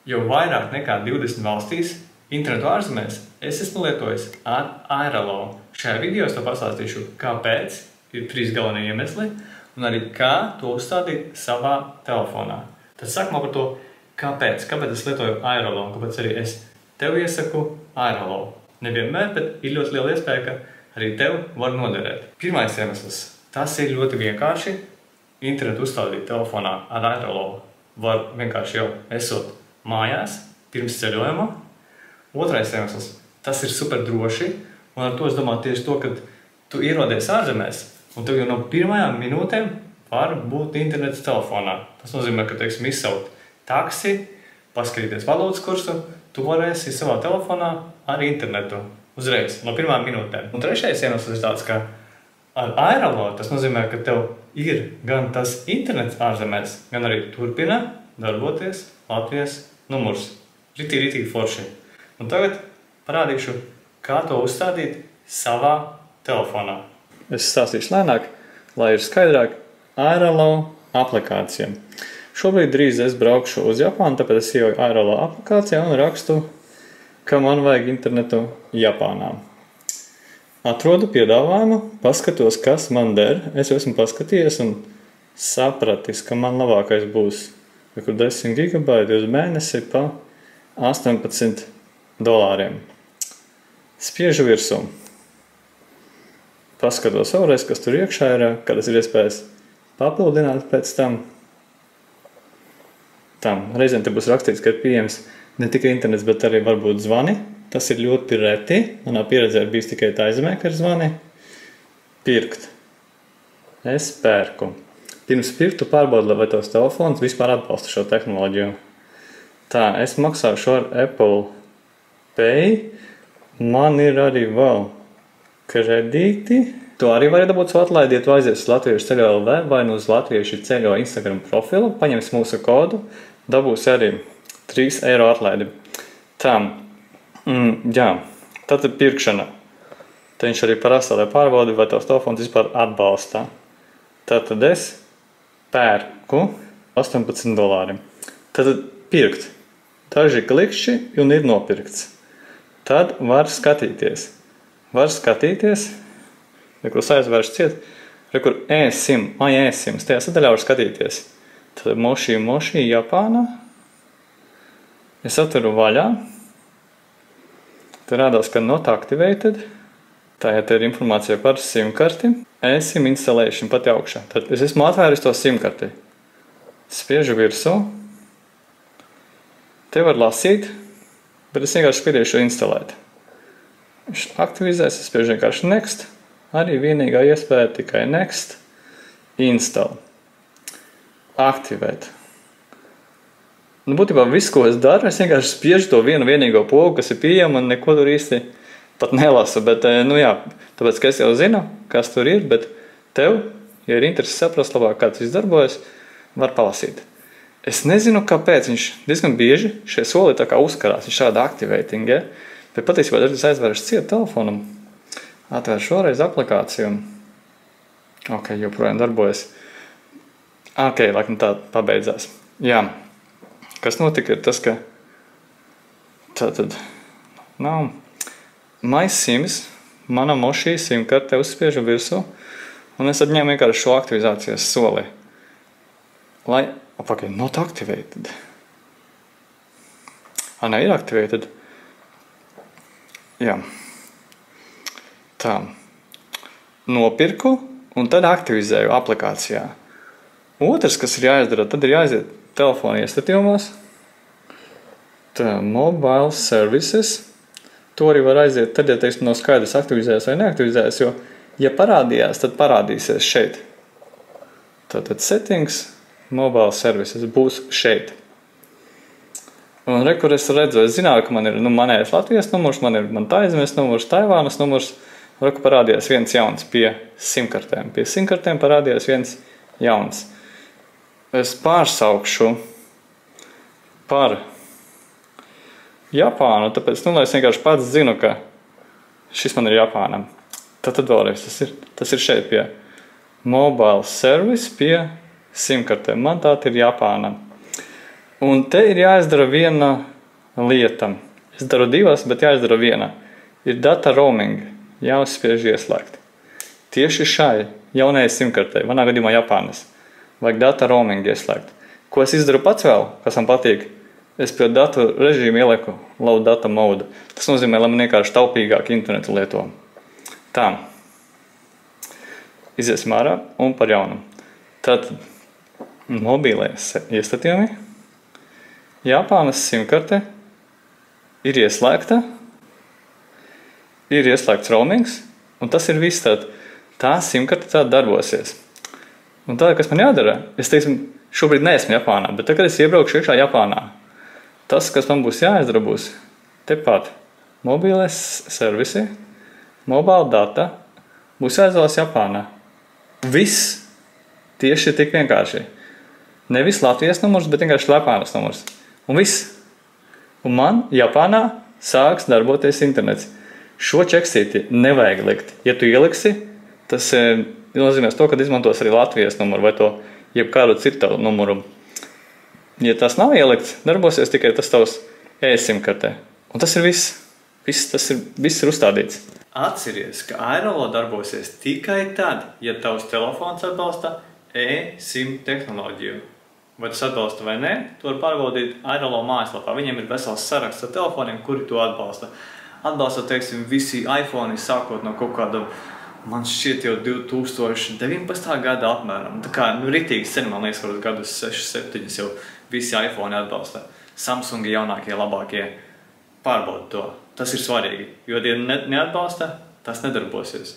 Jau vairāk nekā 20 valstīs internetu ārzemēs es esmu lietojis ar Airalo. Šajā video es to pastāstīšu, kāpēc, ir 3 galvenie iemesli, un arī kā to uzstādīt savā telefonā. Tad sākumā par to, kāpēc es lietoju Airalo, un kāpēc arī es tev iesaku Airalo. Nevienmēr, bet ir ļoti liela iespēja, ka arī tev var noderēt. Pirmais iemesls. Tas ir ļoti vienkārši. Internetu uzstādīt telefonā ar Airalo var vienkārši jau esot mājās, pirms ceļojuma. Otrais iemesls. Tas ir super droši, un ar to es domāju tieši to, ka tu ierodies ārzemēs, un tev jau no pirmajām minūtēm var būt internets telefonā. Tas nozīmē, ka, teiksim, izsaukt taksi, paskatīties valodas kursu, tu varēsi savā telefonā ar internetu uzreiz, no pirmām minūtēm. Un trešais iemesls ir tāds, ka ar Airalo tas nozīmē, ka tev ir gan tas internets ārzemēs, gan arī turpina darboties Latvijas numurs. Ritīgi forši. Un tagad parādīšu, kā to uzstādīt savā telefonā. Es stāstīšu lēnāk, lai ir skaidrāk Airalo aplikācija. Šobrīd drīz es braukšu uz Japānu, tāpēc es ieeju Airalo aplikācijā un rakstu, ka man vajag internetu Japānā. Atrodu piedāvājumu, paskatos, kas man der. Es jau esmu paskatījies un sapratis, ka man labākais būs 10 gigabaiti uz mēnesi pa $18. Spiežu virsū. Paskatos vēlreiz, kas tur iekšā ir, kādas ir iespējas papildināt pēc tam. Reizēm te būs rakstīts, ka ir pieejams ne tikai internets, bet arī varbūt zvani. Tas ir ļoti reti. Manā pieredzē ir bijis tikai tā aizmē, ka ir zvani. Pirkt. Es pērku. Pirms pirktu pārbaudu, vai tavs telefons vispār atbalsta šo tehnoloģiju. Es maksāšu ar Apple Pay. Man ir arī vēl kredīti. To arī var dabūt savu atlaidi, ja tu aizies uz Latviešu ceļo LV vai uz Latviešu ceļo Instagram profilu, paņems mūsu kodu, dabūs arī 3 eiro atlaidi. Tātad pirkšana. Te viņš arī parasti pārbaudi, vai tavs telefons vispār atbalsta. Tātad es pērku $18. Tātad pirkt. Daži klikšķi un ir nopirkts. Tad var skatīties. Kur aizvērš ciet, kur e-sims, tajā sadaļā var skatīties. Tad moši Japāna. Es atveru vaļā. Te rādās, ka not activated. Tā ir informācija par SIM karti. eSIM installation pat augšā. Tad es esmu atvēris to SIM karti. Spiežu virsū. Te var lasīt, bet es vienkārši spiedīšu instalēt. Viņš aktivizēs, es spiežu vienkārši next. Arī vienīgā iespēja tikai next. Install. Aktivēt. Būtībā viss, ko es daru, es vienkārši spiežu to vienīgo pogu, kas ir pieejama, un neko tur īsti pat nelasu. Bet, tāpēc, ka es jau zinu, kas tur ir, bet tev, ja ir interesi saprast labāk, kā tas darbojas, var palasīt. Es nezinu, kāpēc viņš diezgan bieži šie soli tā kā uzkarās, viņš šāda activating, ja? Bet patiesībā es aizvēršu ciet telefonam, atvēršu šoreiz aplikāciju. Ok, joprojām darbojas. Ok, laikam tā pabeidzās. Jā. Kas notika ir tas, ka tātad nav MySims, mana mošī SIM karte uzspiežu virsū, un es atņēmu vienkārši šo aktivizācijas soli. Lai, not activated. Ir activated. Jā. Nopirku, un tad aktivizēju aplikācijā. Otrs, kas ir jāizdara, tad ir jāiziet telefona iestatījumos. Mobile services. To arī var aiziet, tad, ja teiksim, nav skaidrs aktivizējas vai neaktivizējas, jo, ja parādījās, tad parādīsies šeit. Tātad settings, mobile services būs šeit. Un kur es redzu, es zināju, ka man ir manējais Latvijas numurs, man ir aizmēs numurs, Taivānas numurs, kur parādījās viens jauns pie simkartēm. Pie simkartēm parādījās viens jauns. Es pārsaukšu par Japānu, tāpēc, lai es vienkārši pats zinu, ka šis man ir Japānam. Tad vēlreiz, tas ir šeit pie mobile service, pie simkartēm. Man tā ir Japāna. Un te ir jāizdara viena lieta. Es daru divas, bet jāizdara viena. Ir data roaming, jāuzspiež ieslēgt. Tieši šai jaunajai simkartei, manā gadījumā Japānas, vajag data roaming ieslēgt. Ko es izdaru pats vēl, kas man patīk? Es pie datu režīmu ielieku low data mode. Tas nozīmē, lai man vienkārši taupīgāk internetu lieto. Tā. Iziesim ārā un par jaunu. Tātad mobīlē iestatījumi. Japānas simkarte ir ieslēgta. Ir ieslēgts roamings. Un tas ir viss tād. Tā simkarte tā darbosies. Un tā, kas man jādara, es teiksim, šobrīd neesmu Japānā, bet tagad es iebraukšu iekšā Japānā. Tas, kas man būs jāizdara, būs tepat mobīlēs servisi, mobile data, būs jāizvēlas Japānā. Viss tieši tik vienkārši. Nevis Latvijas numurs, bet vienkārši Japānas numurs. Un viss. Un man Japānā sāks darboties internets. Šo čeksīti nevajag likt. Ja tu ieliksi, tas nozīmēs to, ka izmantos arī Latvijas numuru vai to jebkādu citu numuru. Ja tas nav ielikts, darbosies tikai tas tavs e-simkartē. Un tas ir viss. Viss ir uzstādīts. Atceries, ka Airolo darbosies tikai tad, ja tavs telefons atbalsta e-sim tehnoloģiju. Vai tas atbalsta vai nē, to var pārbaudīt Airolo mājaslapā. Viņiem ir vesels saraksts ar telefoniem, kuri to atbalsta. Atbalsta, teiksim, visi iPhone sākot no kaut kāda, man šķiet jau 2019. Gada apmēram. Tā kā, ritīgi sen, man liekas, varbūt gadus 6-7 jau visi iPhone atbalsta. Samsungi jaunākie, labākie. Pārbauda to. Tas ir svarīgi, jo, ja neatbalsta, tas nedarbosies.